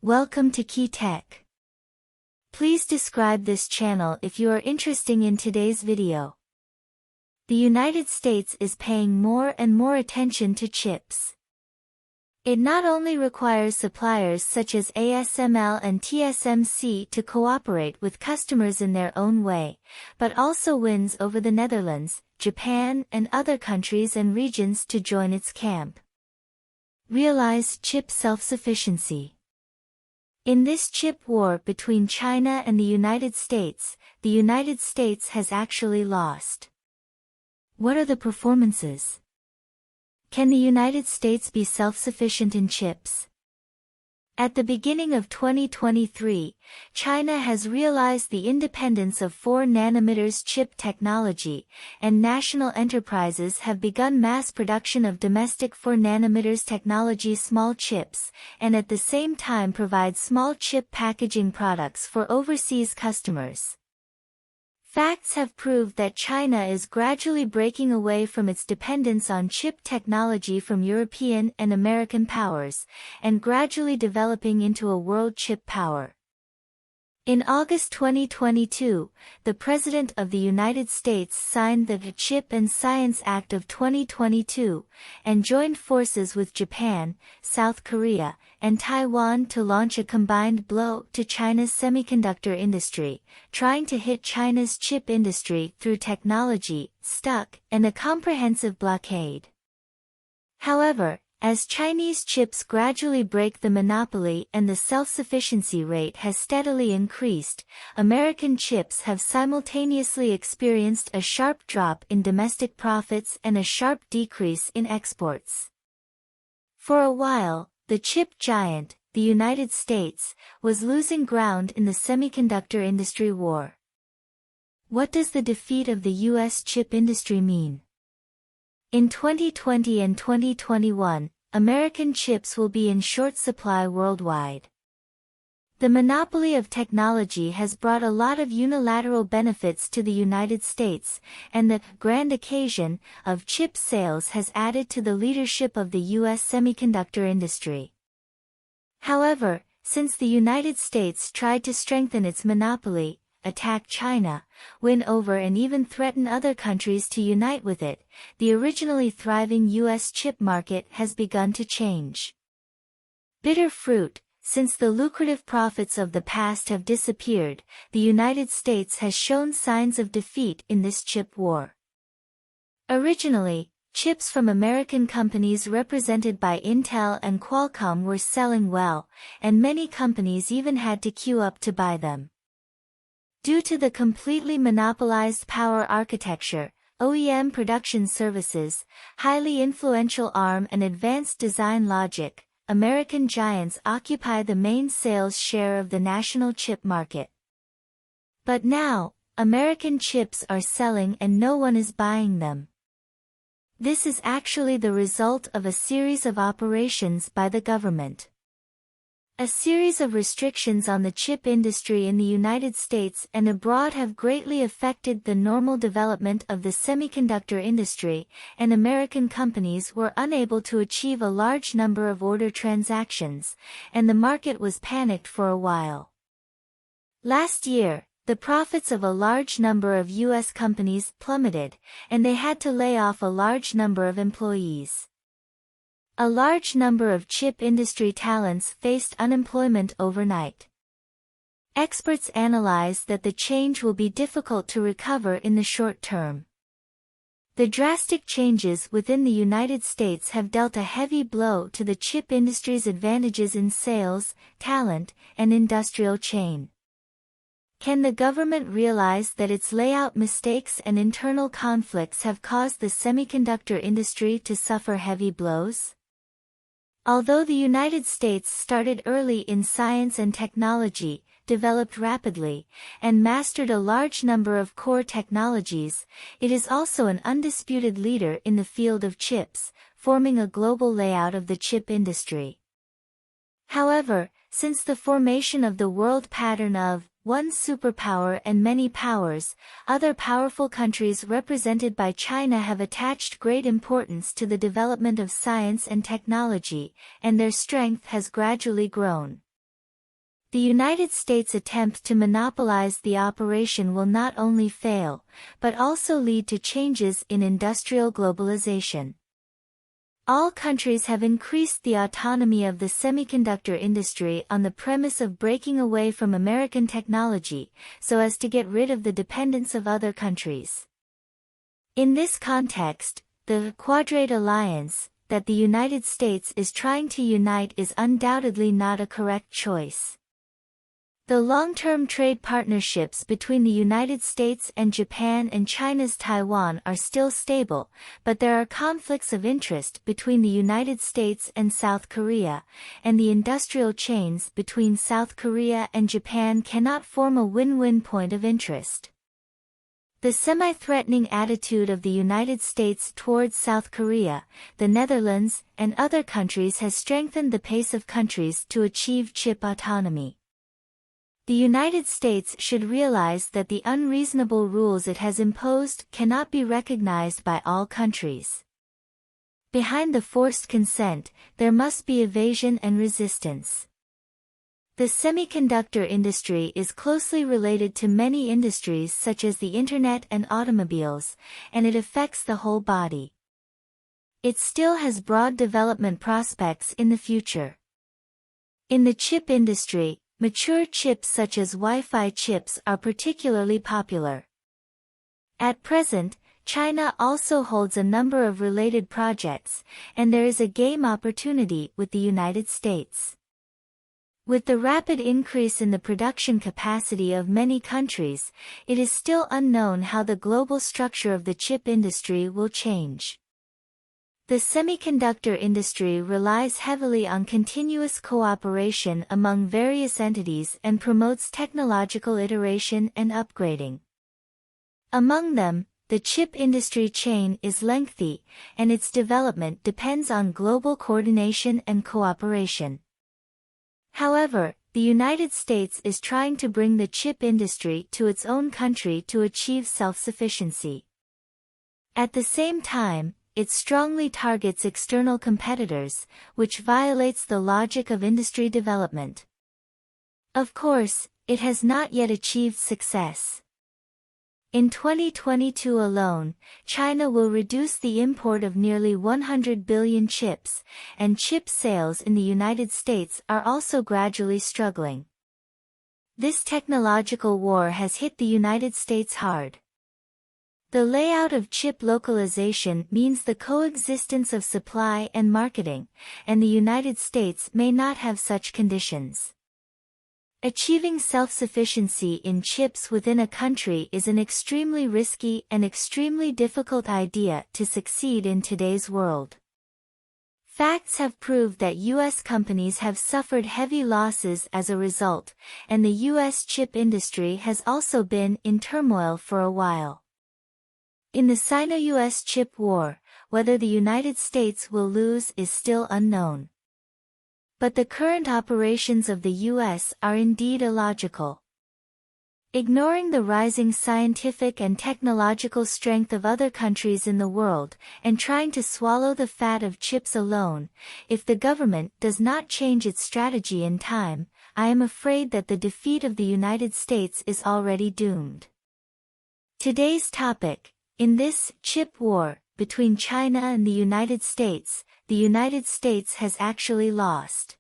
Welcome to Key Tech. Please describe this channel if you are interested in today's video. The United States is paying more and more attention to chips. It not only requires suppliers such as ASML and TSMC to cooperate with customers in their own way, but also wins over the Netherlands, Japan, and other countries and regions to join its camp. Realize chip self-sufficiency. In this chip war between China and the United States has actually lost. What are the performances? Can the United States be self-sufficient in chips? At the beginning of 2023, China has realized the independence of 4 nanometers chip technology, and national enterprises have begun mass production of domestic 4 nanometers technology small chips, and at the same time provide small chip packaging products for overseas customers. Facts have proved that China is gradually breaking away from its dependence on chip technology from European and American powers, and gradually developing into a world chip power. In August 2022, the President of the United States signed the Chip and Science Act of 2022, and joined forces with Japan, South Korea, and Taiwan to launch a combined blow to China's semiconductor industry, trying to hit China's chip industry through technology, and a comprehensive blockade. However, as Chinese chips gradually break the monopoly and the self-sufficiency rate has steadily increased, American chips have simultaneously experienced a sharp drop in domestic profits and a sharp decrease in exports. For a while, the chip giant, the United States, was losing ground in the semiconductor industry war. What does the defeat of the U.S. chip industry mean? In 2020 and 2021, American chips will be in short supply worldwide. The monopoly of technology has brought a lot of unilateral benefits to the United States, and the grand occasion of chip sales has added to the leadership of the U.S. semiconductor industry. However, since the United States tried to strengthen its monopoly, attack China, win over and even threaten other countries to unite with it, the originally thriving U.S. chip market has begun to change. Bitter fruit, since the lucrative profits of the past have disappeared, the United States has shown signs of defeat in this chip war. Originally, chips from American companies represented by Intel and Qualcomm were selling well, and many companies even had to queue up to buy them. Due to the completely monopolized power architecture, OEM production services, highly influential ARM and advanced design logic, American giants occupy the main sales share of the national chip market. But now, American chips are selling and no one is buying them. This is actually the result of a series of operations by the government. A series of restrictions on the chip industry in the United States and abroad have greatly affected the normal development of the semiconductor industry, and American companies were unable to achieve a large number of order transactions, and the market was panicked for a while. Last year, the profits of a large number of U.S. companies plummeted, and they had to lay off a large number of employees. A large number of chip industry talents faced unemployment overnight. Experts analyze that the change will be difficult to recover in the short term. The drastic changes within the United States have dealt a heavy blow to the chip industry's advantages in sales, talent, and industrial chain. Can the government realize that its layout mistakes and internal conflicts have caused the semiconductor industry to suffer heavy blows? Although the United States started early in science and technology, developed rapidly, and mastered a large number of core technologies, it is also an undisputed leader in the field of chips, forming a global layout of the chip industry. However, since the formation of the world pattern of one superpower and many powers, other powerful countries represented by China have attached great importance to the development of science and technology, and their strength has gradually grown. The United States' attempt to monopolize the operation will not only fail, but also lead to changes in industrial globalization. All countries have increased the autonomy of the semiconductor industry on the premise of breaking away from American technology, so as to get rid of the dependence of other countries. In this context, the Quadrate Alliance that the United States is trying to unite is undoubtedly not a correct choice. The long-term trade partnerships between the United States and Japan and China's Taiwan are still stable, but there are conflicts of interest between the United States and South Korea, and the industrial chains between South Korea and Japan cannot form a win-win point of interest. The semi-threatening attitude of the United States towards South Korea, the Netherlands, and other countries has strengthened the pace of countries to achieve chip autonomy. The United States should realize that the unreasonable rules it has imposed cannot be recognized by all countries. Behind the forced consent, there must be evasion and resistance. The semiconductor industry is closely related to many industries such as the Internet and automobiles, and it affects the whole body. It still has broad development prospects in the future. In the chip industry, mature chips such as Wi-Fi chips are particularly popular. At present, China also holds a number of related projects, and there is a game opportunity with the United States. With the rapid increase in the production capacity of many countries, it is still unknown how the global structure of the chip industry will change. The semiconductor industry relies heavily on continuous cooperation among various entities and promotes technological iteration and upgrading. Among them, the chip industry chain is lengthy, and its development depends on global coordination and cooperation. However, the United States is trying to bring the chip industry to its own country to achieve self-sufficiency. At the same time, it strongly targets external competitors, which violates the logic of industry development. Of course, it has not yet achieved success. In 2022 alone, China will reduce the import of nearly 100 billion chips, and chip sales in the United States are also gradually struggling. This technological war has hit the United States hard. The layout of chip localization means the coexistence of supply and marketing, and the United States may not have such conditions. Achieving self-sufficiency in chips within a country is an extremely risky and extremely difficult idea to succeed in today's world. Facts have proved that U.S. companies have suffered heavy losses as a result, and the U.S. chip industry has also been in turmoil for a while. In the Sino-US chip war, whether the United States will lose is still unknown. But the current operations of the U.S. are indeed illogical. Ignoring the rising scientific and technological strength of other countries in the world, and trying to swallow the fat of chips alone, if the government does not change its strategy in time, I am afraid that the defeat of the United States is already doomed. Today's topic. In this chip war between China and the United States has actually lost.